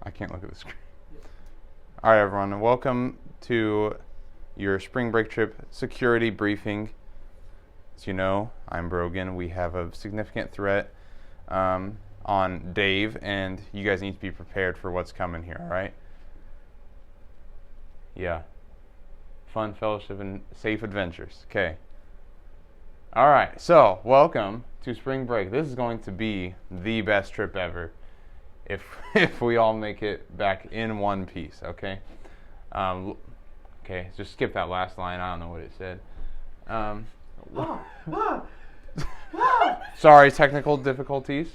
I can't look at the screen. All right, everyone. Welcome to your spring break trip security briefing. As you know, I'm Brogan. We have a significant threat on Dave, and you guys need to be prepared for what's coming here, all right? Yeah. Fun, fellowship, and safe adventures. Okay. All right. So, welcome to spring break. This is going to be the best trip ever if we all make it back in one piece, okay? Okay, just skip that last line. I don't know what it said. Sorry, technical difficulties.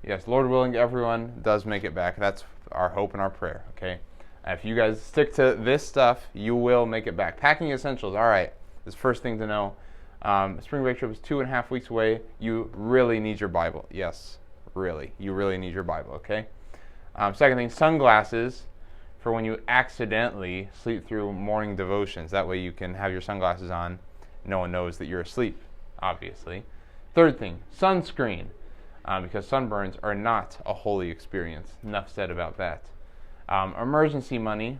Yes, Lord willing, everyone does make it back. That's our hope and our prayer, okay? If you guys stick to this stuff, you will make it back. Packing essentials, all right. This is the first thing to know. Spring break trip is 2.5 weeks away. You really need your Bible. Yes, really. You really need your Bible, okay? Second thing, sunglasses for when you accidentally sleep through morning devotions. That way you can have your sunglasses on. No one knows that you're asleep, obviously. Third thing, sunscreen, because sunburns are not a holy experience. Enough said about that. Emergency money,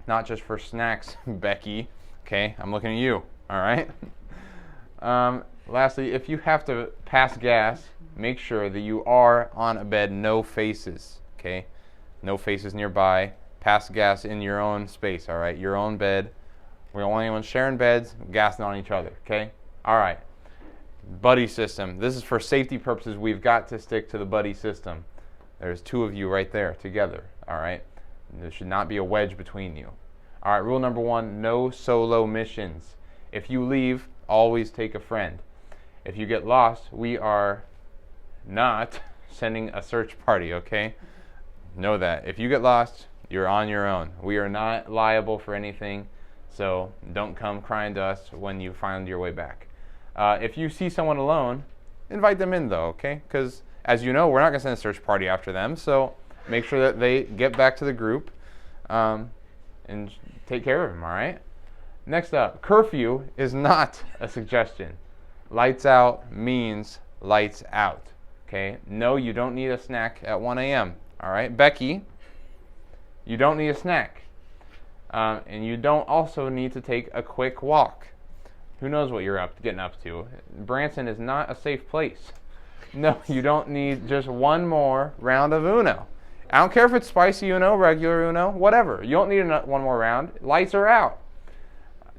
not just for snacks, Becky. Okay, I'm looking at you, all right? Lastly, if you have to pass gas, make sure that you are on a bed, no faces, okay? No faces nearby. Pass gas in your own space, all right? Your own bed. We don't want anyone sharing beds, gassing on each other, okay? All right. Buddy system. This is for safety purposes. We've got to stick to the buddy system. There's two of you right there together, all right? There should not be a wedge between you. All right, rule number 1, no solo missions. If you leave, always take a friend. If you get lost, we are not sending a search party, okay? Know that. If you get lost, you're on your own. We are not liable for anything, so don't come crying to us when you find your way back. If you see someone alone, invite them in, though, okay? Because, as you know, we're not going to send a search party after them, so make sure that they get back to the group and take care of them, all right? Next up, curfew is not a suggestion. Lights out means lights out, okay? No, you don't need a snack at 1 a.m., all right? Becky, you don't need a snack. And you don't also need to take a quick walk. Who knows what you're getting up to? Branson is not a safe place. No, you don't need just one more round of Uno. I don't care if it's spicy Uno, regular Uno, whatever. You don't need one more round. Lights are out.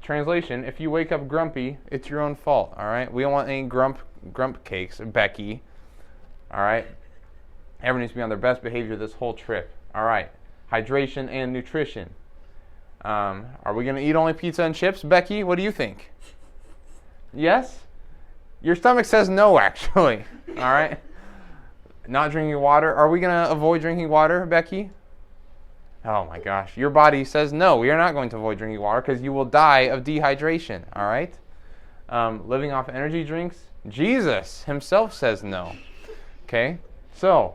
Translation, if you wake up grumpy, it's your own fault, all right? We don't want any grump cakes, Becky, all right? Everyone needs to be on their best behavior this whole trip, all right? Hydration and nutrition. Are we going to eat only pizza and chips? Becky, what do you think? Yes? Your stomach says no, actually, all right? Not drinking water. Are we going to avoid drinking water, Becky? Oh my gosh. Your body says no. We are not going to avoid drinking water because you will die of dehydration, all right? Living off energy drinks. Jesus himself says no. Okay? So,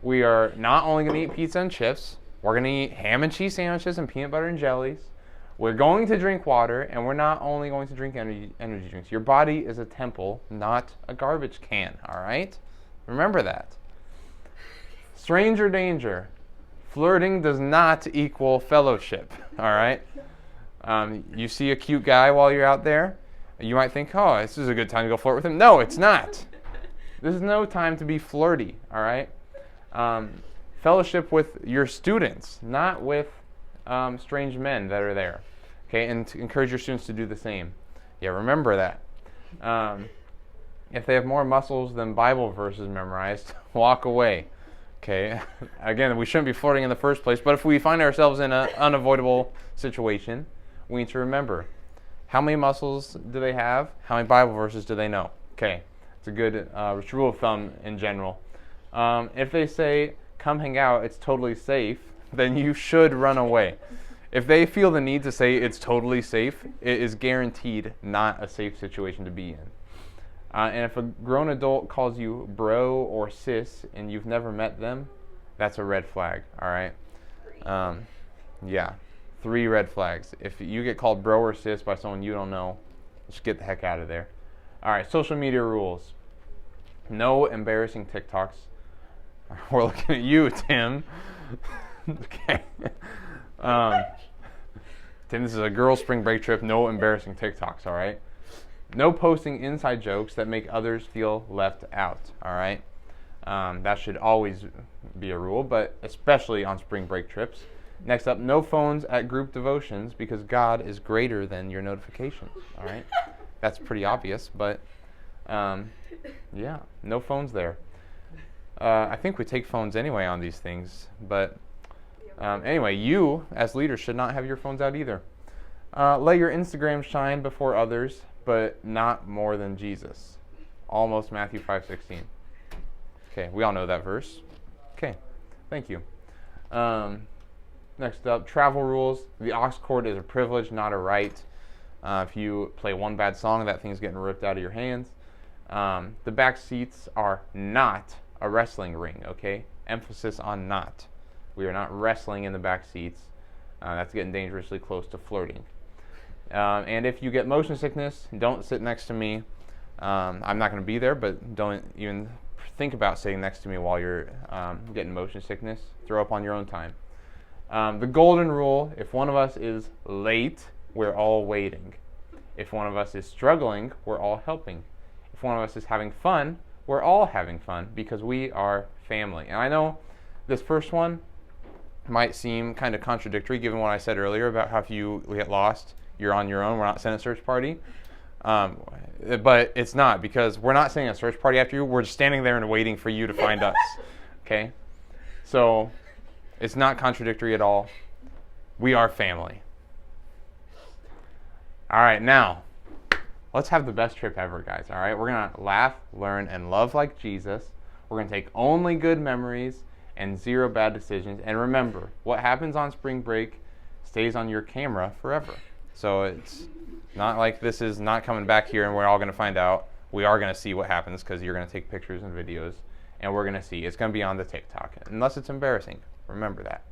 we are not only going to eat pizza and chips. We're going to eat ham and cheese sandwiches and peanut butter and jellies. We're going to drink water, and we're not only going to drink energy drinks. Your body is a temple, not a garbage can, all right? Remember that. Stranger danger. Flirting does not equal fellowship, all right? You see a cute guy while you're out there, you might think, oh, this is a good time to go flirt with him. No, it's not. This is no time to be flirty, all right? Fellowship with your students, not with strange men that are there, okay? And to encourage your students to do the same. Yeah, remember that. If they have more muscles than Bible verses memorized, walk away. Okay, again, we shouldn't be flirting in the first place, but if we find ourselves in an unavoidable situation, we need to remember, how many muscles do they have? How many Bible verses do they know? Okay, it's a good rule of thumb in general. If they say, come hang out, it's totally safe, then you should run away. If they feel the need to say it's totally safe, it is guaranteed not a safe situation to be in. And if a grown adult calls you bro or sis and you've never met them, that's a red flag, all right? Yeah, 3 red flags. If you get called bro or sis by someone you don't know, just get the heck out of there. All right, social media rules. No embarrassing TikToks. We're looking at you, Tim. Okay. Tim, this is a girls' spring break trip. No embarrassing TikToks, all right? No posting inside jokes that make others feel left out, all right? That should always be a rule, but especially on spring break trips. Next up, no phones at group devotions because God is greater than your notifications, all right? That's pretty obvious, but yeah, no phones there. I think we take phones anyway on these things, but anyway, you as leaders should not have your phones out either. Let your Instagram shine before others, but not more than Jesus. Almost Matthew 5:16. Okay, we all know that verse. Okay, thank you. Next up, travel rules. The aux cord is a privilege, not a right. If you play one bad song, that thing's getting ripped out of your hands. The back seats are not a wrestling ring, okay? Emphasis on not. We are not wrestling in the back seats. That's getting dangerously close to flirting. And if you get motion sickness, don't sit next to me. I'm not going to be there, but don't even think about sitting next to me while you're getting motion sickness. Throw up on your own time. The golden rule, if one of us is late, we're all waiting. If one of us is struggling, we're all helping. If one of us is having fun, we're all having fun because we are family. And I know this first one might seem kind of contradictory given what I said earlier about how if you get lost, you're on your own. We're not sending a search party. But it's not, because we're not sending a search party after you. We're just standing there and waiting for you to find us. Okay? So it's not contradictory at all. We are family. All right, now, let's have the best trip ever, guys. All right? We're going to laugh, learn, and love like Jesus. We're going to take only good memories and zero bad decisions. And remember, what happens on spring break stays on your camera forever. So it's not like this is not coming back here and we're all going to find out. We are going to see what happens because you're going to take pictures and videos, and we're going to see. It's going to be on the TikTok, unless it's embarrassing. Remember that.